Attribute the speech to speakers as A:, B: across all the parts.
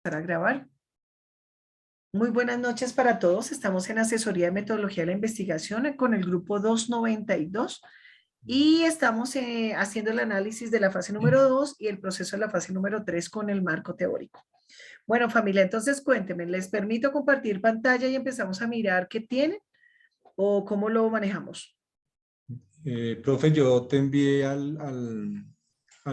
A: Para grabar. Muy buenas noches para todos. Estamos en asesoría de metodología de la investigación con el grupo 292 y estamos haciendo el análisis de la fase número 2 y el proceso de la fase número 3 con el marco teórico. Bueno, familia, entonces cuéntenme, ¿les permito compartir pantalla y empezamos a mirar qué tienen o cómo lo manejamos?
B: Profe, yo te envié al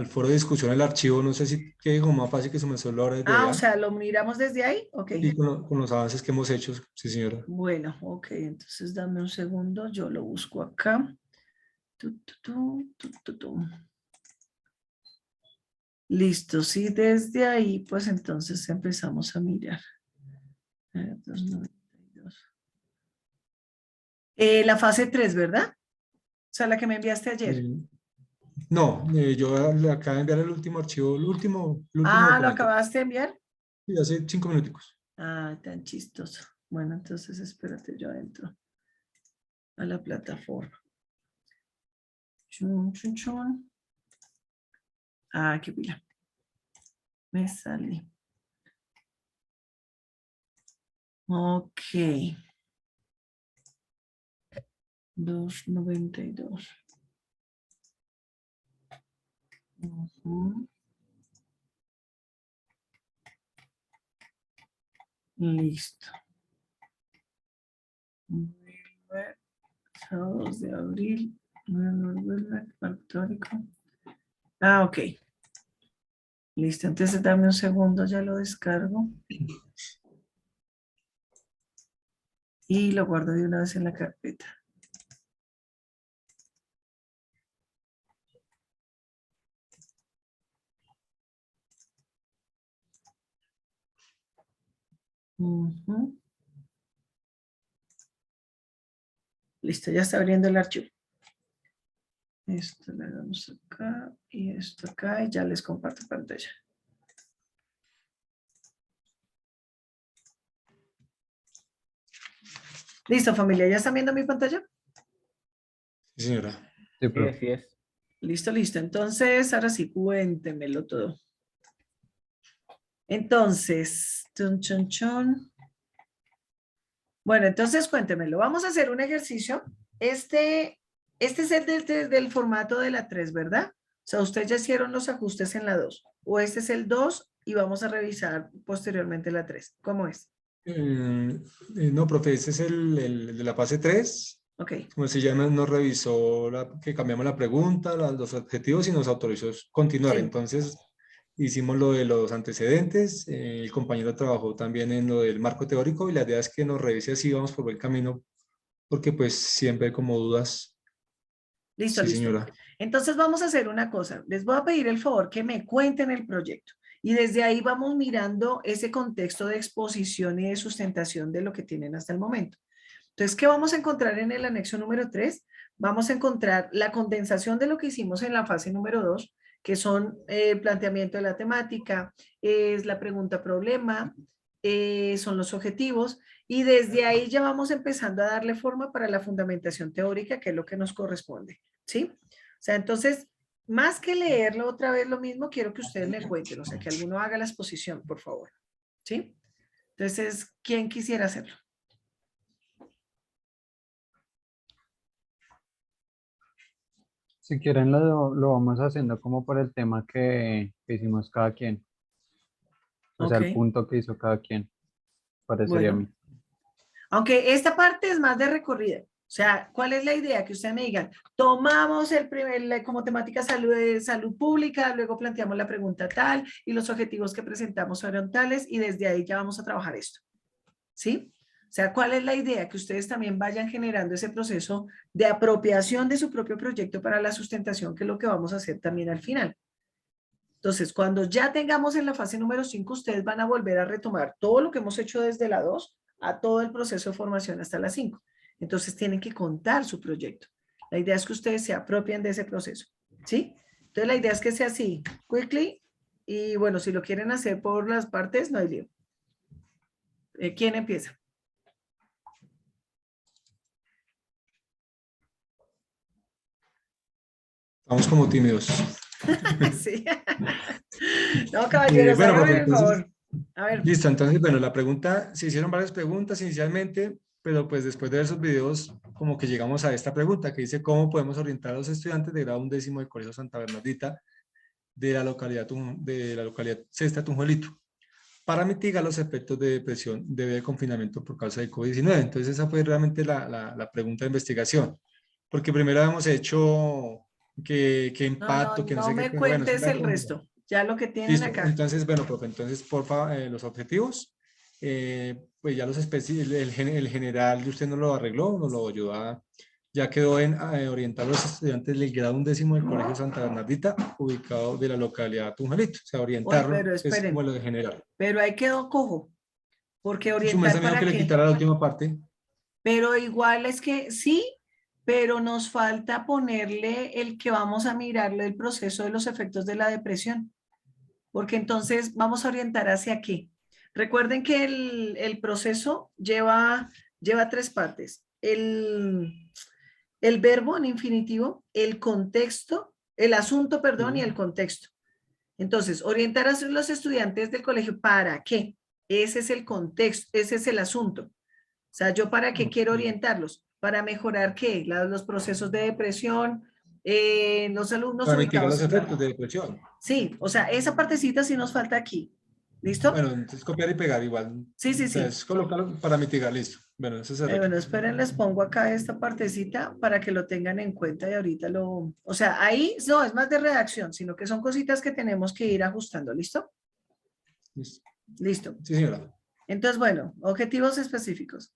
B: foro de discusión el archivo, no sé si quede como más fácil que se me solo ahora desde
A: Ah, o
B: allá,
A: sea, ¿lo miramos desde ahí? Ok.
B: y con los avances que hemos hecho, sí señora.
A: Bueno, ok, entonces dame un segundo, yo lo busco acá. Tu. Listo, sí, desde ahí, pues entonces empezamos a mirar. 292. La fase 3, ¿verdad? O sea, la que me enviaste ayer.
B: Eh, no, yo le acabo de enviar el último archivo, el último
A: Ah, ¿lo
B: documento,
A: acabaste de enviar?
B: y hace 5 minuticos.
A: Ah, tan chistoso. Bueno, entonces espérate, yo entro a la plataforma. Chun, chun, chun. Ah, qué pila. Me salí. Ok. 292. Ujú. Listo. Sábado 2 de abril. Marco teórico. Ah, ok. Listo, entonces dame un segundo, ya lo descargo y lo guardo de una vez en la carpeta. Ujú. Listo, ya está abriendo el archivo. Esto le damos acá y esto acá y ya les comparto pantalla. Listo, familia, ¿ya están viendo mi pantalla?
B: Sí señora.
C: Sí,
D: Sí,
C: profe.
D: así es.
A: Listo, listo. Entonces, ahora sí, cuéntemelo todo. Entonces, chun, chun, chun. Bueno, entonces cuéntemelo. Vamos a hacer un ejercicio. Este es el del formato de la 3, ¿verdad? O sea, ustedes ya hicieron los ajustes en la 2. O este es el 2 y vamos a revisar posteriormente la 3. ¿Cómo es?
B: No, profe, ese es el de la fase 3.
A: Ok.
B: Como se llama, nos revisó que cambiamos la pregunta, los objetivos y nos autorizó continuar.
A: Sí.
B: Entonces, hicimos lo de los antecedentes, el compañero trabajó también en lo del marco teórico y la idea es que nos revise así vamos por buen camino, porque pues siempre hay como dudas.
A: Listo,
B: Sí,
A: listo.
B: señora.
A: Entonces vamos a hacer una cosa. Les voy a pedir el favor que me cuenten el proyecto. Y desde ahí vamos mirando ese contexto de exposición y de sustentación de lo que tienen hasta el momento. Entonces, ¿qué vamos a encontrar en el anexo número 3? Vamos a encontrar la condensación de lo que hicimos en la fase número 2, que son el planteamiento de la temática, es la pregunta problema, son los objetivos, y desde ahí ya vamos empezando a darle forma para la fundamentación teórica, que es lo que nos corresponde, ¿sí? O sea, entonces, más que leerlo otra vez lo mismo, quiero que ustedes me cuenten, o sea, que alguno haga la exposición, por favor, ¿sí? Entonces, ¿quién quisiera hacerlo?
C: Si quieren lo vamos haciendo como por el tema que hicimos cada quien. O sea,
A: Ok,
C: el punto que hizo cada quien, parecería a
A: bueno.
C: mí.
A: Aunque esta parte es más de recorrida. O sea, ¿cuál es la idea? Que ustedes me digan, tomamos como temática salud pública, luego planteamos la pregunta tal y los objetivos que presentamos fueron tales y desde ahí ya vamos a trabajar esto. ¿Sí? O sea, ¿cuál es la idea? Que ustedes también vayan generando ese proceso de apropiación de su propio proyecto para la sustentación, que es lo que vamos a hacer también al final. Entonces, cuando ya tengamos en la fase número 5, ustedes van a volver a retomar todo lo que hemos hecho desde la 2 a todo el proceso de formación hasta la 5. Entonces, tienen que contar su proyecto. La idea es que ustedes se apropien de ese proceso, ¿sí? Entonces, la idea es que sea así, quickly, y bueno, si lo quieren hacer por las partes, no hay lío. ¿Quién empieza?
B: Vamos como tímidos.
A: Sí. No, caballeros,
B: Bueno, profe,
A: háganme el
B: entonces,
A: favor. A ver,
B: Listo, entonces, bueno, la pregunta, se hicieron varias preguntas inicialmente, pero pues después de ver esos videos, como que llegamos a esta pregunta que dice, ¿cómo podemos orientar a los estudiantes de grado 11º del Colegio Santa Bernardita de la localidad, Sexta Tunjuelito para mitigar los efectos de depresión debido al confinamiento por causa del COVID-19? Entonces esa fue realmente la pregunta de investigación, porque primero hemos hecho qué impacto, que no
A: no
B: sé qué,
A: me
B: bueno, esa es
A: cuentes
B: la
A: el
B: pregunta.
A: resto, ya lo que tienen
B: Listo,
A: acá.
B: entonces, bueno, profe, entonces, porfa, los objetivos, pues ya el general de usted no lo arregló, nos lo ayudó ya quedó en orientar a los estudiantes del grado 11º del Colegio Santa Bernardita, ubicado de la localidad Tunjalito, o sea,
A: Oye,
B: orientarlo
A: pero
B: es como
A: esperen,
B: lo de general.
A: pero ahí quedó cojo, porque
B: Su mes
A: orientar
B: me dijo
A: para
B: que le
A: qué,
B: quitara la última parte.
A: pero igual es que sí, pero nos falta ponerle el que vamos a mirarle el proceso de los efectos de la depresión, porque entonces vamos a orientar hacia qué. Recuerden que el proceso lleva tres partes. El verbo en infinitivo, el contexto, el asunto, perdón, y el
B: Sí.
A: contexto. Entonces, orientar a los estudiantes del colegio, ¿para qué? Ese es el contexto, ese es el asunto. O sea, ¿yo para qué quiero
B: Ok.
A: orientarlos? ¿Para mejorar qué? Los procesos de depresión, los alumnos
B: Para mitigar
A: ubicados
B: los
A: en la...
B: efectos de depresión.
A: Sí, o sea, esa partecita sí nos falta aquí. ¿Listo?
B: Bueno, entonces copiar y pegar igual.
A: Sí, sí, sí.
B: Entonces colocarlo para mitigar, listo. Bueno, eso se arregla.
A: Bueno, esperen, les pongo acá esta partecita para que lo tengan en cuenta y ahorita o sea, ahí no es más de redacción, sino que son cositas que tenemos que ir ajustando. ¿Listo?
B: Listo.
A: Listo.
B: Sí, señora.
A: Entonces, bueno, objetivos específicos.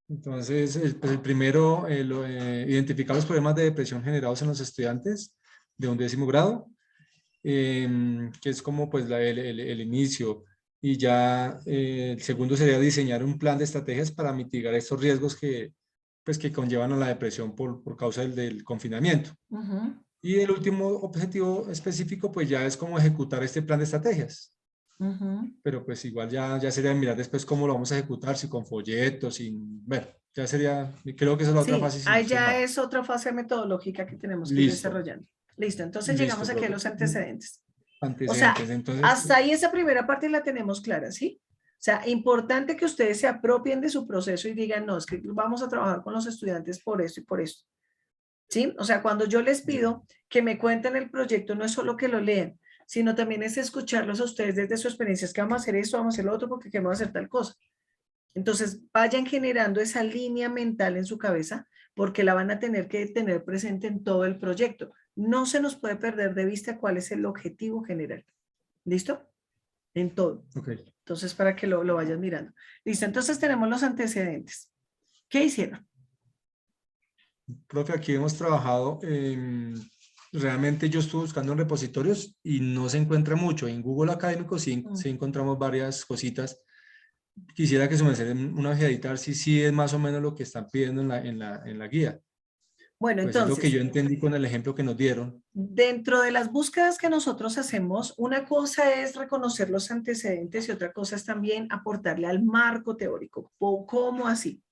B: Entonces, pues el primero, identificar los problemas de depresión generados en los estudiantes de 11º grado, que es como pues el inicio. Y ya el segundo sería diseñar un plan de estrategias para mitigar estos riesgos pues, que conllevan a la depresión por causa del confinamiento.
A: Ujú,
B: Y el último objetivo específico, pues ya es como ejecutar este plan de estrategias.
A: ujú.
B: Pero pues igual ya sería mirar después cómo lo vamos a ejecutar, si con folletos, sin, bueno, ya sería, creo que esa es la otra
A: Sí,
B: fase, si no
A: ahí
B: estoy
A: ya
B: mal.
A: es otra fase metodológica que tenemos que ir
B: Listo,
A: desarrollando. Listo, entonces
B: listo,
A: llegamos aquí a
B: profe.
A: los antecedentes. O sea,
B: Antecedentes, entonces,
A: hasta ahí esa primera parte la tenemos clara, ¿sí? O sea, importante que ustedes se apropien de su proceso y digan, no, es que vamos a trabajar con los estudiantes por esto y por esto. ¿Sí? O sea, cuando yo les pido que me cuenten el proyecto, no es solo que lo lean, sino también es escucharlos a ustedes desde su experiencia. Es que vamos a hacer esto, vamos a hacer lo otro, porque queremos hacer tal cosa. Entonces, vayan generando esa línea mental en su cabeza, porque la van a tener que tener presente en todo el proyecto. No se nos puede perder de vista cuál es el objetivo general. ¿Listo? En todo.
B: ok.
A: Entonces, para que lo vayan mirando. Listo, entonces tenemos los antecedentes. ¿Qué hicieron?
B: Profe, aquí hemos trabajado, realmente yo estuve buscando en repositorios y no se encuentra mucho. En Google Académico sí, sí encontramos varias cositas. Quisiera que se me den una ojeadita a ver si sí es más o menos lo que están pidiendo en la guía.
A: Bueno,
B: Pues es lo que
A: entonces,
B: yo entendí con el ejemplo que nos dieron.
A: dentro de las búsquedas que nosotros hacemos, una cosa es reconocer los antecedentes y otra cosa es también aportarle al marco teórico. ¿Cómo así?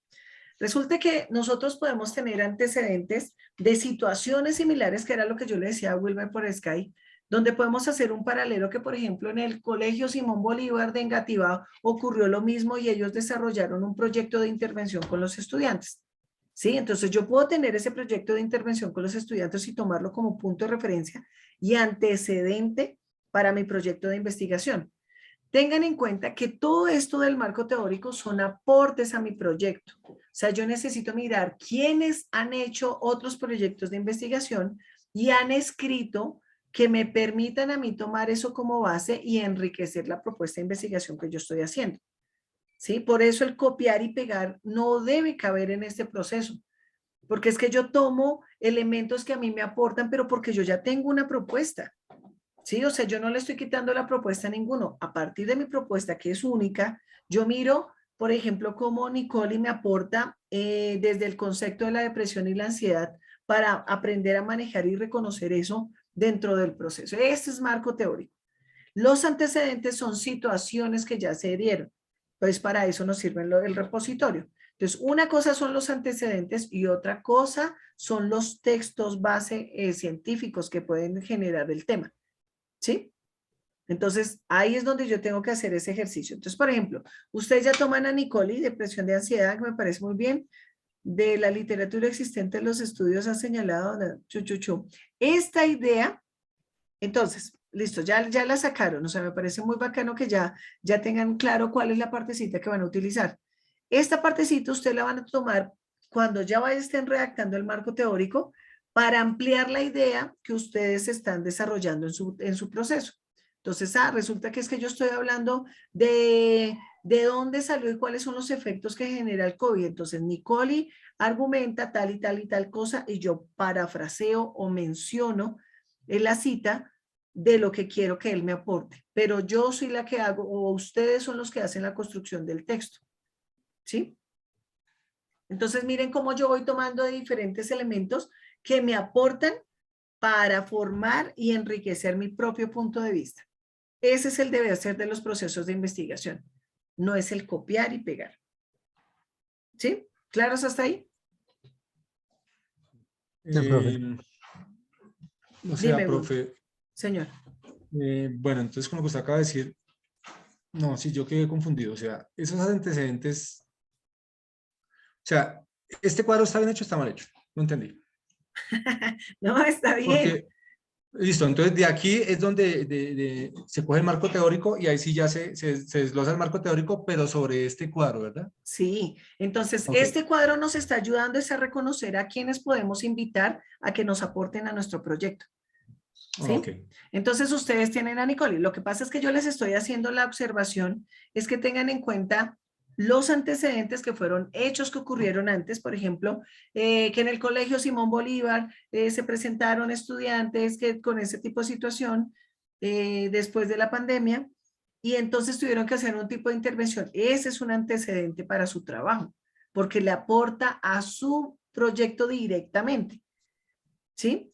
A: Resulta que nosotros podemos tener antecedentes de situaciones similares, que era lo que yo le decía a Wilmer por Skype, donde podemos hacer un paralelo que, por ejemplo, en el Colegio Simón Bolívar de Engativá ocurrió lo mismo y ellos desarrollaron un proyecto de intervención con los estudiantes. ¿Sí? Entonces yo puedo tener ese proyecto de intervención con los estudiantes y tomarlo como punto de referencia y antecedente para mi proyecto de investigación. Tengan en cuenta que todo esto del marco teórico son aportes a mi proyecto. O sea, yo necesito mirar quiénes han hecho otros proyectos de investigación y han escrito que me permitan a mí tomar eso como base y enriquecer la propuesta de investigación que yo estoy haciendo. ¿Sí? Por eso el copiar y pegar no debe caber en este proceso, porque es que yo tomo elementos que a mí me aportan, pero porque yo ya tengo una propuesta. ¿Sí? O sea, yo no le estoy quitando la propuesta a ninguno. A partir de mi propuesta, que es única, yo miro, por ejemplo, cómo Nicole me aporta desde el concepto de la depresión y la ansiedad para aprender a manejar y reconocer eso dentro del proceso. Este es marco teórico. Los antecedentes son situaciones que ya se dieron. Pues para eso nos sirve el repositorio. Entonces, una cosa son los antecedentes y otra cosa son los textos base científicos que pueden generar el tema. ¿Sí? Entonces, ahí es donde yo tengo que hacer ese ejercicio. Entonces, por ejemplo, ustedes ya toman a Nicoli, depresión de ansiedad, que me parece muy bien. De la literatura existente, los estudios han señalado, esta idea, entonces, listo, ya la sacaron, o sea, me parece muy bacano que ya tengan claro cuál es la partecita que van a utilizar. Esta partecita usted la van a tomar cuando ya estén redactando el marco teórico para ampliar la idea que ustedes están desarrollando en su proceso. Entonces, resulta que es que yo estoy hablando de dónde salió y cuáles son los efectos que genera el COVID. Entonces, Nicoli argumenta tal y tal y tal cosa y yo parafraseo o menciono en la cita de lo que quiero que él me aporte. Pero yo soy la que hago, o ustedes son los que hacen la construcción del texto. ¿Sí? Entonces, miren cómo yo voy tomando de diferentes elementos que me aportan para formar y enriquecer mi propio punto de vista. Ese es el deber ser de los procesos de investigación. No es el copiar y pegar. ¿Sí? ¿Claros hasta ahí?
C: Sí, profe.
B: O sea,
A: Dime,
B: profe,
A: señor.
B: bueno, entonces con lo que usted acaba de decir, no, sí, yo quedé confundido. O sea, esos antecedentes, o sea, ¿este cuadro está bien hecho o está mal hecho? No entendí.
A: No, está bien.
B: Porque, listo, entonces de aquí es donde se coge el marco teórico y ahí sí ya se desglosa el marco teórico, pero sobre este cuadro, ¿verdad?
A: Sí, entonces
B: Ok,
A: este cuadro nos está ayudando es a reconocer a quienes podemos invitar a que nos aporten a nuestro proyecto.
B: ok.
A: ¿Sí? Entonces ustedes tienen a Nicole. Lo que pasa es que yo les estoy haciendo la observación, es que tengan en cuenta los antecedentes que fueron hechos que ocurrieron antes, por ejemplo, que en el Colegio Simón Bolívar se presentaron estudiantes que con ese tipo de situación después de la pandemia y entonces tuvieron que hacer un tipo de intervención. Ese es un antecedente para su trabajo, porque le aporta a su proyecto directamente. ¿Sí?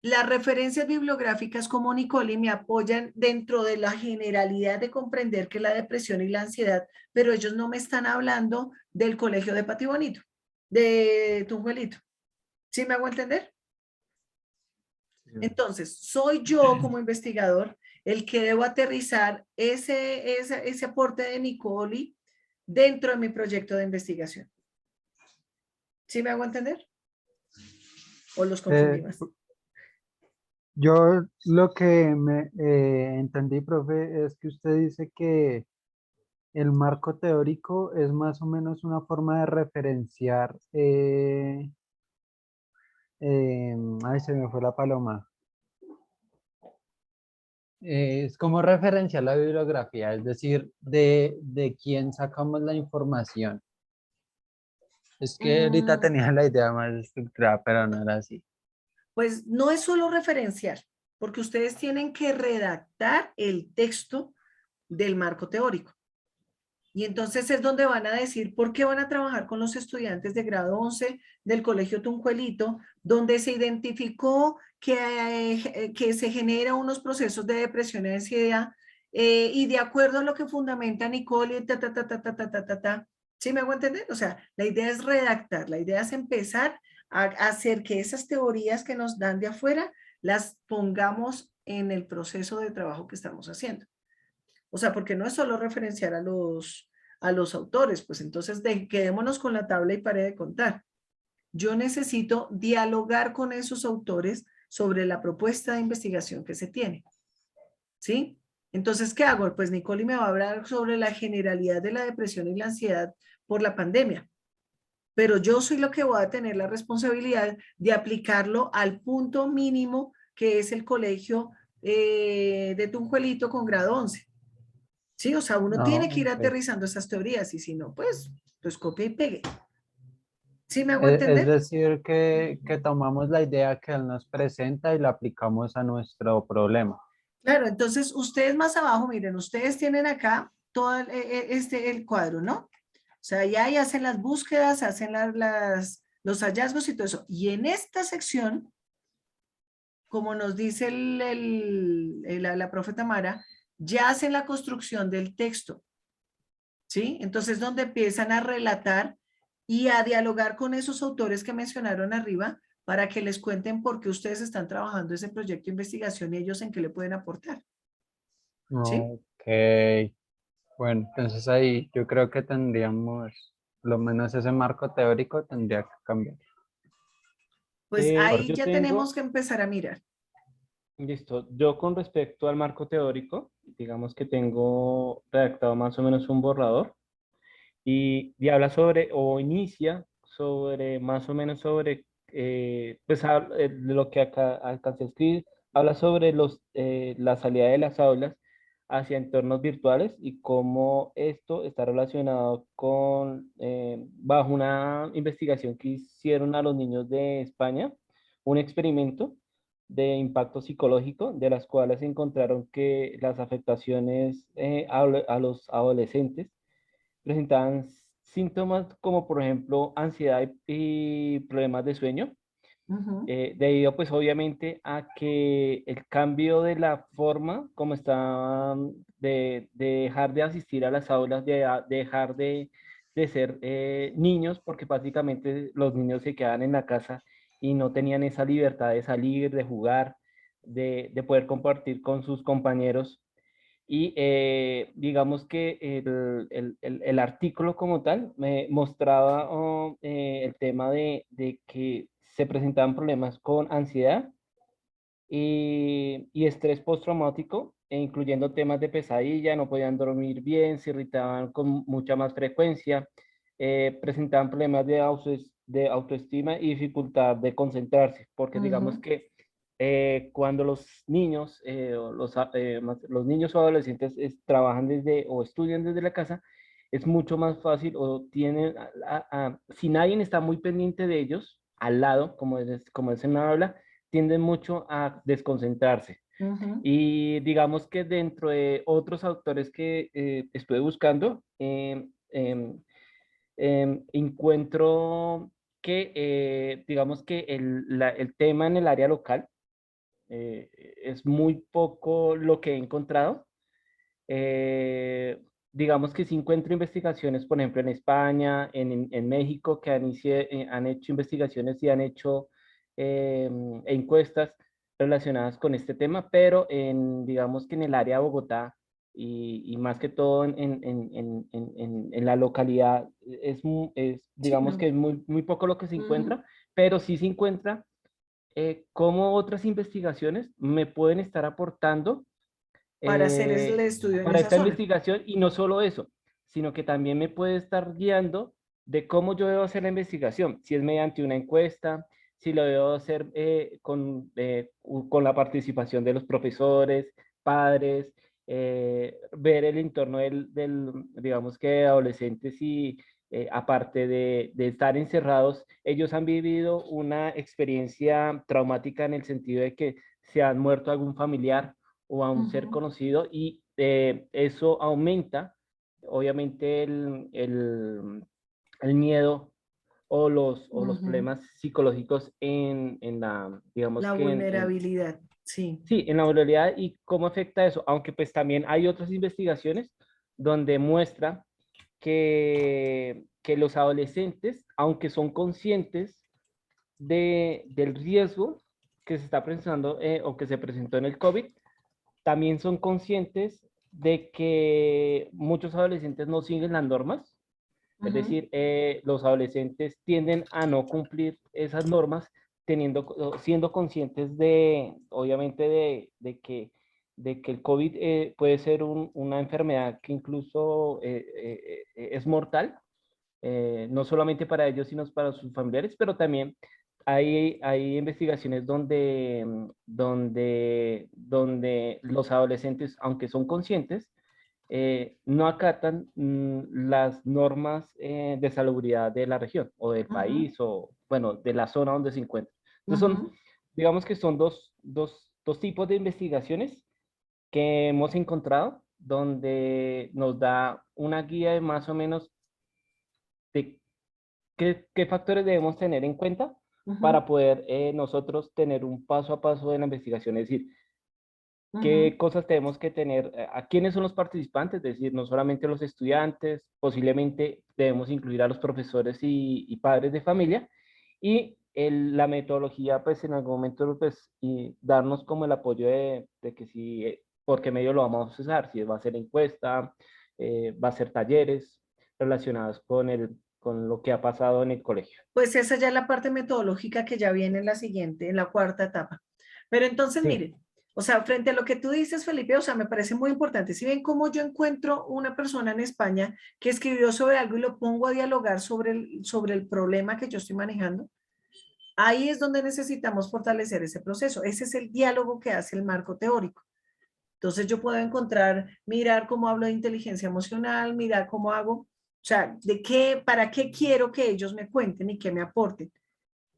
A: Las referencias bibliográficas como Nicole me apoyan dentro de la generalidad de comprender que la depresión y la ansiedad, pero ellos no me están hablando del colegio de Patibonito, de Tunjuelito. ¿Sí me hago entender? Entonces, soy yo como investigador el que debo aterrizar ese aporte de Nicole dentro de mi proyecto de investigación. ¿Sí me hago entender? ¿O los confundí
C: Eh,
A: más?
C: yo lo que me entendí, profe, es que usted dice que el marco teórico es más o menos una forma de referenciar, ay, se me fue la paloma. Es como referenciar la bibliografía, es decir, de quién sacamos la información. Es que ahorita
A: Mm,
C: tenía la idea más estructurada, pero no era así.
A: Pues no es solo referenciar, porque ustedes tienen que redactar el texto del marco teórico. Y entonces es donde van a decir por qué van a trabajar con los estudiantes de grado 11 del Colegio Tunjuelito, donde se identificó que se generan unos procesos de depresión y ansiedad, y de acuerdo a lo que fundamenta Nicole, ¿sí me hago entender? O sea, la idea es redactar, la idea es empezar a hacer que esas teorías que nos dan de afuera las pongamos en el proceso de trabajo que estamos haciendo. O sea, porque no es solo referenciar a los autores, pues entonces quedémonos con la tabla y pare de contar. Yo necesito dialogar con esos autores sobre la propuesta de investigación que se tiene. ¿Sí? Entonces, ¿qué hago? Pues Nicole me va a hablar sobre la generalidad de la depresión y la ansiedad por la pandemia. Pero yo soy lo que voy a tener la responsabilidad de aplicarlo al punto mínimo que es el colegio de Tunjuelito con grado 11. Sí, o sea, uno tiene que
C: No,
A: ir
C: ok.
A: aterrizando esas teorías y si no, pues copia y pegue. ¿Sí me hago entender?
C: Es decir, que tomamos la idea que él nos presenta y la aplicamos a nuestro problema.
A: Claro, entonces ustedes más abajo, miren, ustedes tienen acá todo el cuadro, ¿no? O sea, ya ahí hacen las búsquedas, hacen los hallazgos y todo eso. Y en esta sección, como nos dice la profe Tamara, ya hacen la construcción del texto. ¿Sí? Entonces, donde empiezan a relatar y a dialogar con esos autores que mencionaron arriba para que les cuenten por qué ustedes están trabajando ese proyecto de investigación y ellos en qué le pueden aportar. ¿sí?
C: Ok, bueno, entonces ahí yo creo que tendríamos, lo menos ese marco teórico tendría que cambiar.
A: Pues ahí
D: Yo
A: ya tenemos
D: tengo,
A: que empezar a mirar.
D: listo, yo con respecto al marco teórico, digamos que tengo redactado más o menos un borrador y habla sobre, o inicia sobre, más o menos sobre, de lo que acá alcancé a escribir, habla sobre la salida de las aulas hacia entornos virtuales y cómo esto está relacionado con, bajo una investigación que hicieron a los niños de España, un experimento de impacto psicológico, de las cuales encontraron que las afectaciones a los adolescentes presentaban síntomas como por ejemplo ansiedad y problemas de sueño,
A: Ujú,
D: debido pues obviamente a que el cambio de la forma como estaban de dejar de asistir a las aulas, de dejar de ser niños, porque básicamente los niños se quedaban en la casa y no tenían esa libertad de salir, de jugar, de poder compartir con sus compañeros y digamos que el artículo como tal me mostraba el tema de que se presentaban problemas con ansiedad y estrés postraumático, incluyendo temas de pesadilla, no podían dormir bien, se irritaban con mucha más frecuencia, presentaban problemas de autoestima y dificultad de concentrarse, porque digamos
A: ujú.
D: que cuando los niños, los niños o adolescentes trabajan desde o estudian desde la casa, es mucho más fácil o tienen, si nadie está muy pendiente de ellos, al lado, como es en una aula, tienden mucho a desconcentrarse.
A: Ujú.
D: Y digamos que dentro de otros autores que estuve buscando, encuentro que, digamos que el tema en el área local eh, es muy poco lo que he encontrado. Eh, digamos que sí encuentro investigaciones, por ejemplo, en España, en México, que han hecho investigaciones y han hecho eh, encuestas relacionadas con este tema, pero digamos que en el área de Bogotá y más que todo en la localidad,
A: Sí,
D: digamos que
A: no.
D: es muy poco lo que se
A: Ujú.
D: encuentra, pero sí se encuentra cómo otras investigaciones me pueden estar aportando
A: Para hacer el
D: eh,
A: estudio en
D: para
A: esa
D: esta
A: zona.
D: investigación y no solo eso, sino que también me puede estar guiando de cómo yo debo hacer la investigación, si es mediante una encuesta, si lo debo hacer con la participación de los profesores, padres, ver el entorno digamos que adolescentes y aparte de estar encerrados, ellos han vivido una experiencia traumática en el sentido de que se han muerto algún familiar o a un ser
A: Ujú,
D: conocido y eso aumenta obviamente el miedo o los
A: ujú.
D: problemas psicológicos digamos
A: La
D: que
A: vulnerabilidad, sí.
D: sí, en la vulnerabilidad y cómo afecta eso, aunque pues también hay otras investigaciones donde muestra que los adolescentes, aunque son conscientes del riesgo que se está presentando o que se presentó en el COVID, también son conscientes de que muchos adolescentes no siguen las normas, es
A: Ujú,
D: decir, los adolescentes tienden a no cumplir esas normas, siendo conscientes obviamente, de que el COVID puede ser una enfermedad que incluso es mortal, no solamente para ellos, sino para sus familiares, pero también hay investigaciones donde los adolescentes, aunque son conscientes, no acatan las normas de salubridad de la región o del
A: ujú,
D: país o, bueno, de la zona donde se encuentran. Entonces
A: ujú.
D: digamos que son dos tipos de investigaciones que hemos encontrado donde nos da una guía de más o menos de qué factores debemos tener en cuenta
A: Ujú,
D: para poder nosotros tener un paso a paso de la investigación, es decir, qué
A: ujú,
D: cosas tenemos que tener, a quiénes son los participantes, es decir, no solamente los estudiantes, posiblemente debemos incluir a los profesores y padres de familia, y la metodología, pues en algún momento, pues, y darnos como el apoyo de que si por qué medio lo vamos a usar, si va a ser encuesta, va a ser talleres relacionados con lo que ha pasado en el colegio.
A: Pues esa ya es la parte metodológica que ya viene en la siguiente, en la cuarta etapa. Pero entonces,
D: Sí.
A: miren, o sea, frente a lo que tú dices, Felipe, o sea, me parece muy importante. Si ven cómo yo encuentro una persona en España que escribió sobre algo y lo pongo a dialogar sobre el problema que yo estoy manejando, ahí es donde necesitamos fortalecer ese proceso. Ese es el diálogo que hace el marco teórico. Entonces yo puedo encontrar, mirar cómo hablo de inteligencia emocional, mirar cómo hago, o sea, para qué quiero que ellos me cuenten y que me aporten.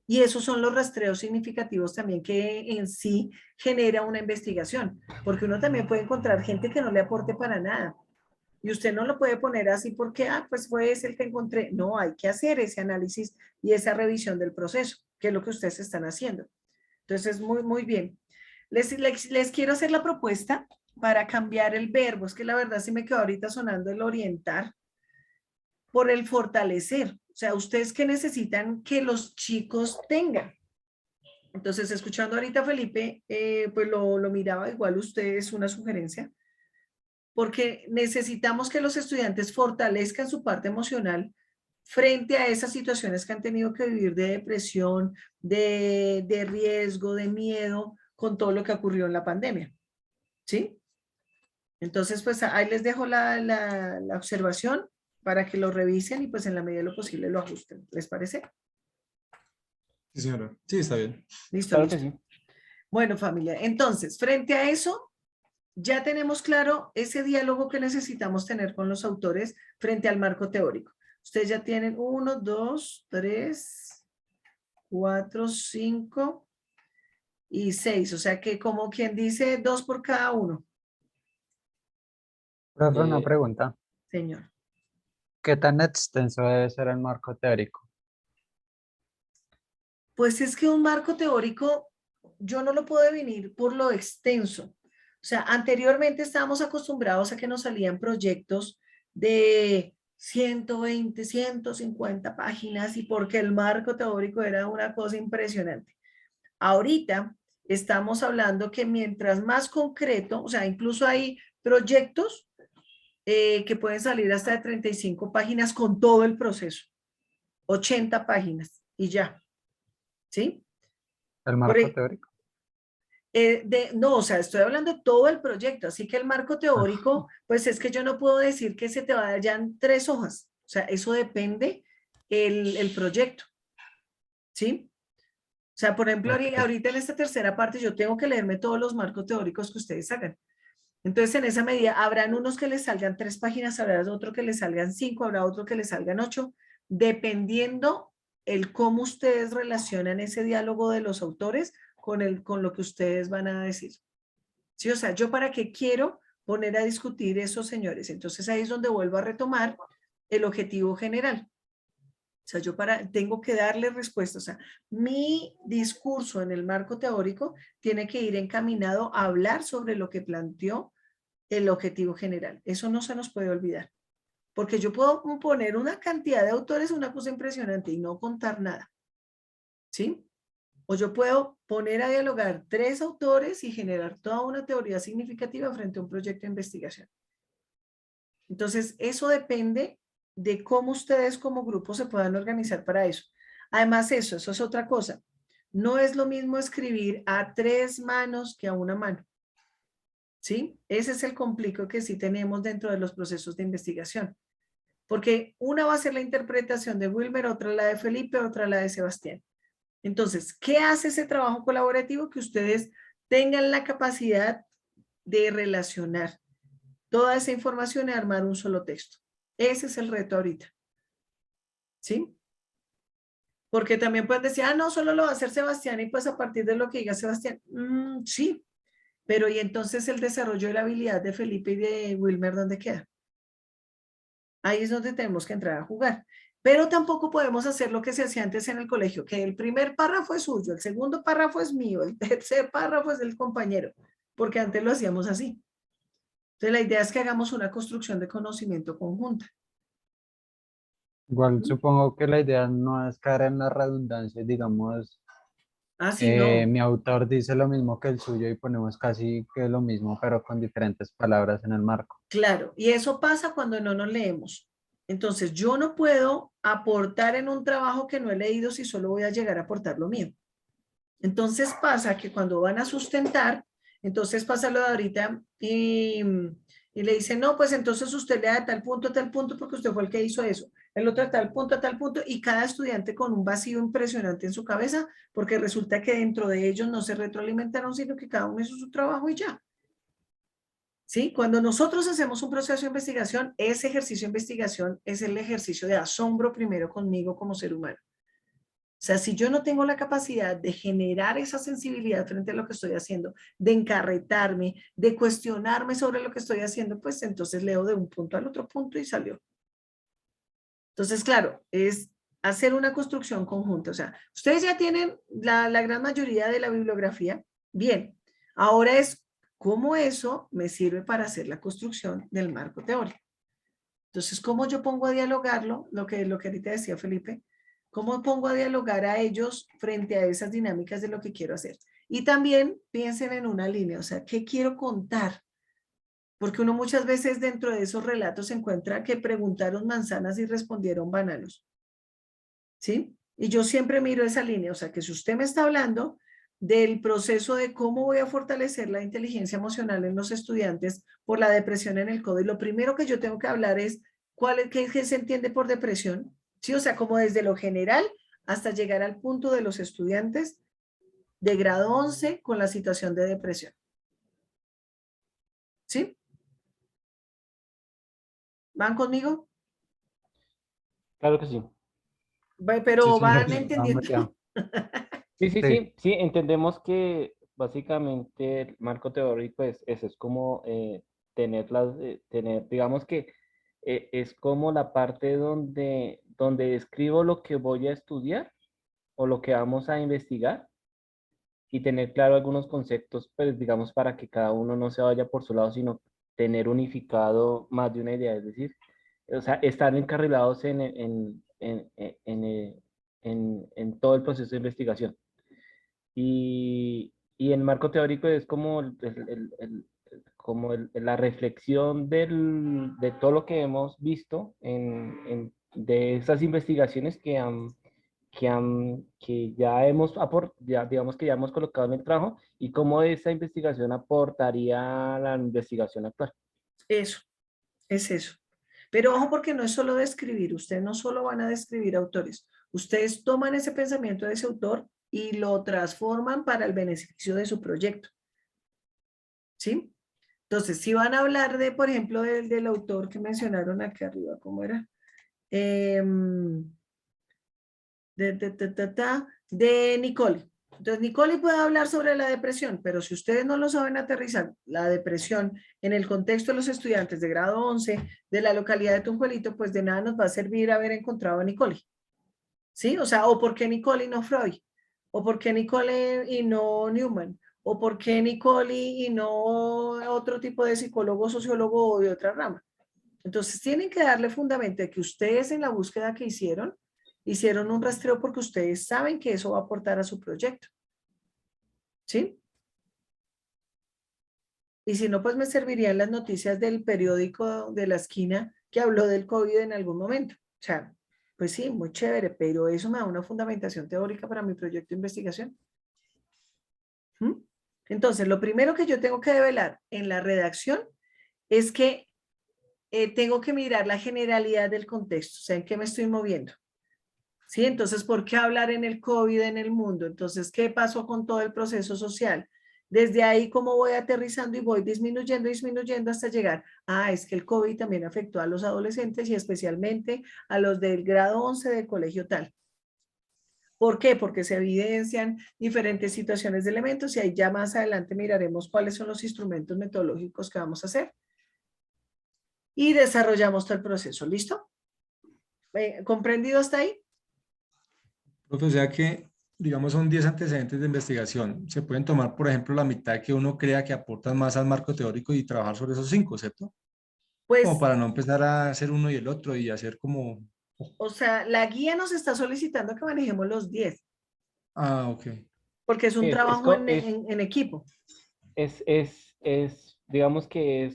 A: Y esos son los rastreos significativos también que en sí genera una investigación, porque uno también puede encontrar gente que no le aporte para nada. Y usted no lo puede poner así porque, pues fue ese el que encontré. No, hay que hacer ese análisis y esa revisión del proceso, que es lo que ustedes están haciendo. Entonces, muy, muy bien. Les quiero hacer la propuesta para cambiar el verbo. Es que la verdad sí me quedó ahorita sonando el orientar por el fortalecer. O sea, ustedes que necesitan que los chicos tengan. Entonces, escuchando ahorita a Felipe, pues lo miraba, igual usted es una sugerencia, porque necesitamos que los estudiantes fortalezcan su parte emocional frente a esas situaciones que han tenido que vivir de depresión, de riesgo, de miedo, con todo lo que ocurrió en la pandemia. ¿Sí? Entonces, pues ahí les dejo la observación para que lo revisen y pues en la medida de lo posible lo ajusten. ¿Les parece?
B: Sí, señora. Sí, está bien.
A: Listo,
D: Claro que
A: listo.
D: sí.
A: Bueno, familia, entonces, frente a eso, ya tenemos claro ese diálogo que necesitamos tener con los autores frente al marco teórico. Ustedes ya tienen 1, 2, 3, 4, 5 y 6. O sea que como quien dice 2 por cada uno,
C: Profe, una
D: Eh,
C: pregunta.
A: señor.
C: ¿Qué tan extenso debe ser el marco teórico?
A: Pues es que un marco teórico yo no lo puedo definir por lo extenso. O sea, anteriormente estábamos acostumbrados a que nos salían proyectos de 120, 150 páginas y porque el marco teórico era una cosa impresionante. Ahorita estamos hablando que mientras más concreto, o sea, incluso hay proyectos que pueden salir hasta de 35 páginas con todo el proceso, 80 páginas y ya, ¿sí?
C: ¿El
A: Por,
C: marco teórico?
A: no, o sea, estoy hablando de todo el proyecto, así que el marco teórico, pues es que yo no puedo decir que se te vayan 3 hojas, o sea, eso depende el proyecto, ¿sí? O sea, por ejemplo,
C: Ok.
A: ahorita en esta tercera parte yo tengo que leerme todos los marcos teóricos que ustedes hagan. Entonces, en esa medida, habrán unos que les salgan 3 páginas, habrá otro que les salgan 5, habrá otro que les salgan 8, dependiendo el cómo ustedes relacionan ese diálogo de los autores con lo que ustedes van a decir. Sí, o sea, yo para qué quiero poner a discutir esos señores. Entonces ahí es donde vuelvo a retomar el objetivo general. O sea, tengo que darle respuesta. O sea, mi discurso en el marco teórico tiene que ir encaminado a hablar sobre lo que planteó el objetivo general. Eso no se nos puede olvidar. Porque yo puedo poner una cantidad de autores, una cosa impresionante y no contar nada. ¿Sí? O yo puedo poner a dialogar 3 autores y generar toda una teoría significativa frente a un proyecto de investigación. Entonces, eso depende de cómo ustedes como grupo se puedan organizar para eso. Además, eso es otra cosa. No es lo mismo escribir a 3 manos que a una mano. ¿Sí? Ese es el complico que sí tenemos dentro de los procesos de investigación. Porque una va a ser la interpretación de Wilmer, otra la de Felipe, otra la de Sebastián. Entonces, ¿qué hace ese trabajo colaborativo? Que ustedes tengan la capacidad de relacionar toda esa información y armar un solo texto. Ese es el reto ahorita. ¿Sí? Porque también pueden decir, no, solo lo va a hacer Sebastián y pues a partir de lo que diga Sebastián, sí, pero y entonces el desarrollo de la habilidad de Felipe y de Wilmer, ¿dónde queda? Ahí es donde tenemos que entrar a jugar. Pero tampoco podemos hacer lo que se hacía antes en el colegio, que el primer párrafo es suyo, el segundo párrafo es mío, el tercer párrafo es del compañero, porque antes lo hacíamos así. Entonces la idea es que hagamos una construcción de conocimiento conjunta.
C: Igual supongo que la idea no es caer en la redundancia, digamos,
A: Ah, sí, no.
C: Mi autor dice lo mismo que el suyo y ponemos casi que lo mismo, pero con diferentes palabras en el marco.
A: Claro, y eso pasa cuando no nos leemos. Entonces, yo no puedo aportar en un trabajo que no he leído si solo voy a llegar a aportar lo mío. Entonces pasa que cuando van a sustentar, entonces pasa lo de ahorita y le dicen, no, pues entonces usted le da de tal punto a tal punto porque usted fue el que hizo eso, el otro de tal punto a tal punto, y cada estudiante con un vacío impresionante en su cabeza, porque resulta que dentro de ellos no se retroalimentaron, sino que cada uno hizo su trabajo y ya. ¿Sí? Cuando nosotros hacemos un proceso de investigación, ese ejercicio de investigación es el ejercicio de asombro primero conmigo como ser humano. O sea, si yo no tengo la capacidad de generar esa sensibilidad frente a lo que estoy haciendo, de encarretarme, de cuestionarme sobre lo que estoy haciendo, pues entonces leo de un punto al otro punto y salió. Entonces, claro, es hacer una construcción conjunta. O sea, ustedes ya tienen la gran mayoría de la bibliografía. Bien, ahora es cómo eso me sirve para hacer la construcción del marco teórico. Entonces, ¿cómo yo pongo a dialogarlo? Lo que ahorita decía Felipe, ¿cómo pongo a dialogar a ellos frente a esas dinámicas de lo que quiero hacer? Y también piensen en una línea, o sea, ¿qué quiero contar? Porque uno muchas veces dentro de esos relatos se encuentra que preguntaron manzanas y respondieron bananos. ¿Sí? Y yo siempre miro esa línea, o sea, que si usted me está hablando del proceso de cómo voy a fortalecer la inteligencia emocional en los estudiantes por la depresión en el COVID, lo primero que yo tengo que hablar es qué se entiende por depresión, ¿sí? O sea, como desde lo general hasta llegar al punto de los estudiantes de grado 11 con la situación de depresión. ¿Sí? ¿Van conmigo?
D: Claro que sí.
B: Sí,
A: Pero
B: señor.
A: van
C: Sí, vamos
A: entendiendo.
C: ya.
D: Sí, sí,
C: Sí,
D: sí, sí, entendemos que básicamente el marco teórico es eso, es como tener, digamos que es como la parte donde describo lo que voy a estudiar o lo que vamos a investigar y tener claro algunos conceptos, pues digamos para que cada uno no se vaya por su lado, sino tener unificado más de una idea, es decir, o sea, estar encarrilados en todo el proceso de investigación. Y el marco teórico es como, la reflexión de todo lo que hemos visto de esas investigaciones que ya digamos que ya hemos colocado en el trabajo y cómo esa investigación aportaría a la investigación actual.
A: Eso, es eso. Pero ojo porque no es solo describir, ustedes no solo van a describir autores, ustedes toman ese pensamiento de ese autor y lo transforman para el beneficio de su proyecto. ¿Sí? Entonces, si van a hablar de, por ejemplo, del autor que mencionaron aquí arriba, ¿cómo era? De Nicole. Entonces, Nicole puede hablar sobre la depresión, pero si ustedes no lo saben aterrizar, la depresión en el contexto de los estudiantes de grado 11 de la localidad de Tunjuelito, pues de nada nos va a servir haber encontrado a Nicole. ¿Sí? O sea, o por qué Nicole y no Freud, o por qué Nicole y no Newman, o por qué Nicole y no otro tipo de psicólogo, sociólogo o de otra rama. Entonces tienen que darle fundamento de que ustedes en la búsqueda que hicieron un rastreo porque ustedes saben que eso va a aportar a su proyecto. ¿Sí? Y si no, pues me servirían las noticias del periódico de la esquina que habló del COVID en algún momento. O sea, pues sí, muy chévere, pero eso me da una fundamentación teórica para mi proyecto de investigación. ¿Mm? Entonces, lo primero que yo tengo que develar en la redacción es que tengo que mirar la generalidad del contexto, o sea, en qué me estoy moviendo. ¿Sí? Entonces, ¿por qué hablar en el COVID en el mundo? Entonces, ¿qué pasó con todo el proceso social? Desde ahí, ¿cómo voy aterrizando y voy disminuyendo hasta llegar? Ah, es que el COVID también afectó a los adolescentes y especialmente a los del grado 11 del colegio tal. ¿Por qué? Porque se evidencian diferentes situaciones de elementos y ahí ya más adelante miraremos cuáles son los instrumentos metodológicos que vamos a hacer. Y desarrollamos todo el proceso. ¿Listo? ¿Comprendido hasta ahí?
B: Profe, o sea que, digamos, son 10 antecedentes de investigación. Se pueden tomar, por ejemplo, la mitad que uno crea que aportan más al marco teórico y trabajar sobre esos 5, ¿cierto? Como
A: Pues,
B: para no empezar a hacer uno y el otro y hacer como...
A: o sea, la guía nos está solicitando que manejemos los 10.
B: Ah, ok.
A: porque es un
D: Es-
A: trabajo
D: esto es,
A: en equipo.
D: digamos que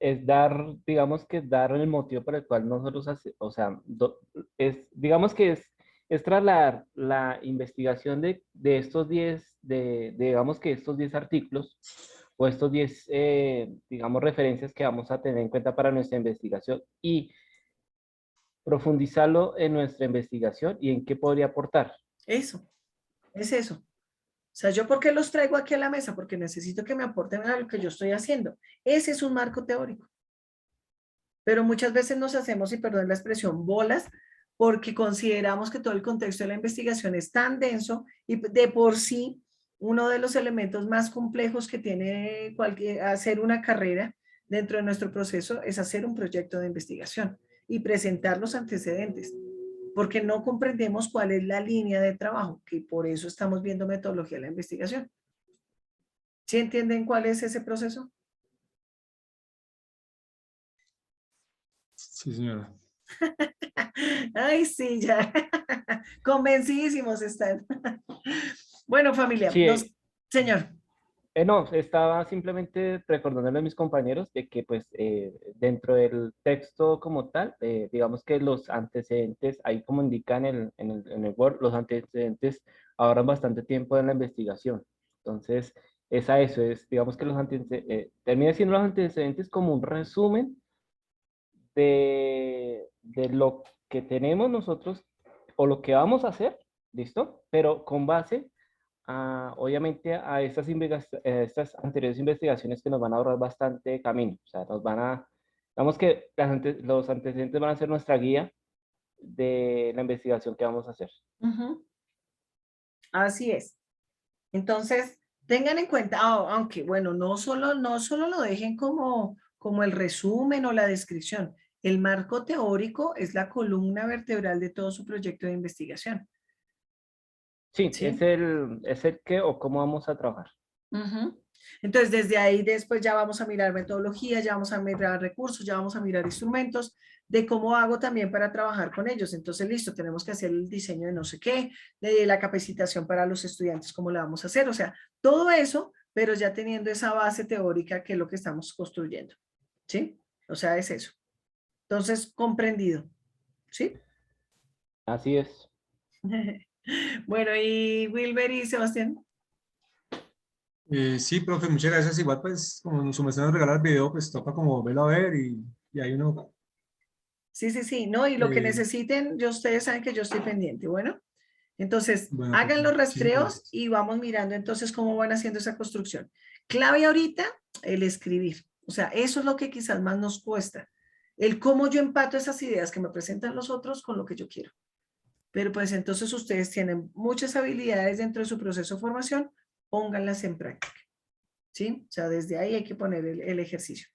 D: es dar, digamos que dar el motivo por el cual nosotros, o sea, digamos que es trasladar la investigación de estos 10, digamos que estos 10 artículos o estos 10, digamos, referencias que vamos a tener en cuenta para nuestra investigación y profundizarlo en nuestra investigación y en qué podría aportar.
A: Eso, es eso. O sea, ¿yo por qué los traigo aquí a la mesa? Porque necesito que me aporten a lo que yo estoy haciendo. Ese es un marco teórico. Pero muchas veces nos hacemos, y perdón la expresión, bolas, porque consideramos que todo el contexto de la investigación es tan denso y de por sí uno de los elementos más complejos que tiene hacer una carrera dentro de nuestro proceso es hacer un proyecto de investigación y presentar los antecedentes, porque no comprendemos cuál es la línea de trabajo, que por eso estamos viendo metodología de la investigación. ¿Sí entienden cuál es ese proceso?
B: Sí, señora.
A: Ay, sí, ya. Convencidísimos están. Bueno, familia,
D: Sí,
A: señor.
D: no, estaba simplemente recordándole a mis compañeros de que pues dentro del texto como tal, digamos que los antecedentes, ahí como indica en el Word, los antecedentes ahorran bastante tiempo en la investigación. Entonces, es a eso, es digamos que los antecedentes, termina siendo los antecedentes como un resumen de lo que tenemos nosotros o lo que vamos a hacer, ¿listo? Pero con base obviamente a estas anteriores investigaciones que nos van a ahorrar bastante camino. O sea, nos van a, digamos que los antecedentes van a ser nuestra guía de la investigación que vamos a hacer.
A: Ujú. Así es. Entonces, tengan en cuenta, aunque bueno, no solo lo dejen como el resumen o la descripción. El marco teórico es la columna vertebral de todo su proyecto de investigación.
D: Sí,
A: ¿Sí?
D: es el qué o cómo vamos a trabajar.
A: Ujú. Entonces, desde ahí después ya vamos a mirar metodología, ya vamos a mirar recursos, ya vamos a mirar instrumentos, de cómo hago también para trabajar con ellos. Entonces, listo, tenemos que hacer el diseño de no sé qué, de la capacitación para los estudiantes, cómo la vamos a hacer. O sea, todo eso, pero ya teniendo esa base teórica que es lo que estamos construyendo. ¿Sí? O sea, es eso. Entonces, comprendido. ¿Sí?
D: Así es.
A: Bueno, y Wilber y Sebastián.
B: Sí, profe, muchas gracias. Igual, pues, como su merced nos regala el video, pues toca como verlo a ver y ahí uno.
A: Sí, sí, sí, no, y lo que
B: eh,
A: necesiten, ustedes saben que yo estoy pendiente, bueno. Entonces,
B: bueno, profe,
A: hagan los
B: muchísimas
A: rastreos
B: gracias.
A: y vamos mirando entonces cómo van haciendo esa construcción. Clave ahorita, el escribir. O sea, eso es lo que quizás más nos cuesta. El cómo yo empato esas ideas que me presentan los otros con lo que yo quiero. Pero pues entonces ustedes tienen muchas habilidades dentro de su proceso de formación, pónganlas en práctica. ¿Sí? O sea, desde ahí hay que poner el ejercicio.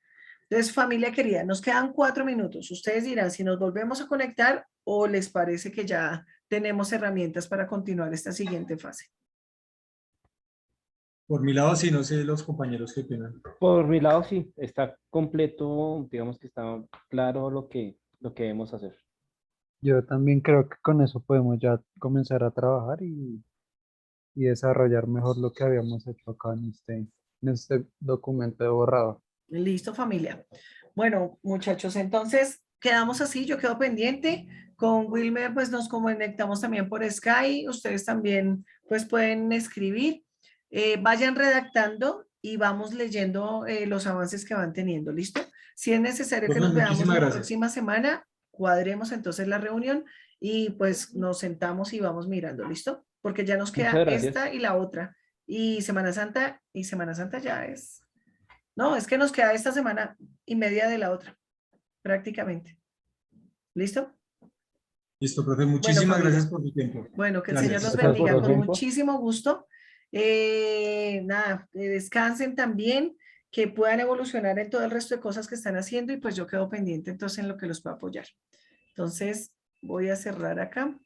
A: Entonces, familia querida, nos quedan 4 minutos. Ustedes dirán si nos volvemos a conectar o les parece que ya tenemos herramientas para continuar esta siguiente fase.
B: Por mi lado, sí, no sé los compañeros qué opinan.
D: Por mi lado, sí, está completo, digamos que está claro lo que debemos hacer.
C: Yo también creo que con eso podemos ya comenzar a trabajar y desarrollar mejor lo que habíamos hecho acá en este documento de borrado.
A: Listo, familia. Bueno, muchachos, entonces quedamos así, yo quedo pendiente. Con Wilmer, pues nos conectamos también por Skype. Ustedes también, pues pueden escribir. Vayan redactando y vamos leyendo los avances que van teniendo. ¿Listo? Si es necesario que
B: Profe,
A: nos veamos
B: muchísimas
A: la
B: gracias.
A: próxima semana, cuadremos entonces la reunión y pues nos sentamos y vamos mirando. ¿Listo? Porque ya nos
D: Muchas
A: queda
D: gracias.
A: esta y la otra. Y Semana Santa ya es. No, es que nos queda esta semana y media de la otra, prácticamente. ¿Listo?
B: Listo, profe,
A: Bueno,
B: muchísimas gracias
A: familia.
B: por su tiempo.
A: Bueno, que el Señor los
B: Gracias.
D: Gracias por
A: bendiga
D: su
A: con
D: tiempo.
A: muchísimo gusto. Nada, descansen también, que puedan evolucionar en todo el resto de cosas que están haciendo y pues yo quedo pendiente entonces en lo que los pueda apoyar. Entonces, voy a cerrar acá.